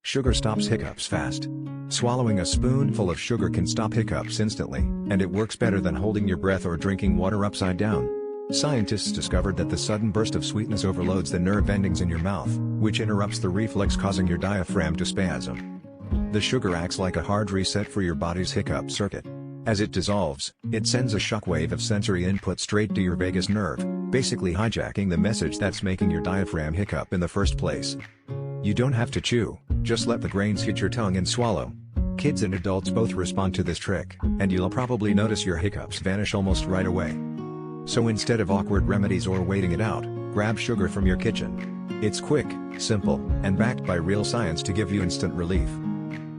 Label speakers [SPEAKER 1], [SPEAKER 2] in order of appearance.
[SPEAKER 1] Sugar stops hiccups fast. Swallowing a spoonful of sugar can stop hiccups instantly, and it works better than holding your breath or drinking water upside down. Scientists discovered that the sudden burst of sweetness overloads the nerve endings in your mouth, which interrupts the reflex, causing your diaphragm to spasm. The sugar acts like a hard reset for your body's hiccup circuit. As it dissolves, it sends a shockwave of sensory input straight to your vagus nerve, basically hijacking the message that's making your diaphragm hiccup in the first place. You don't have to chew, just let the grains hit your tongue and swallow. Kids and adults both respond to this trick, and you'll probably notice your hiccups vanish almost right away. So instead of awkward remedies or waiting it out, grab sugar from your kitchen. It's quick, simple, and backed by real science to give you instant relief.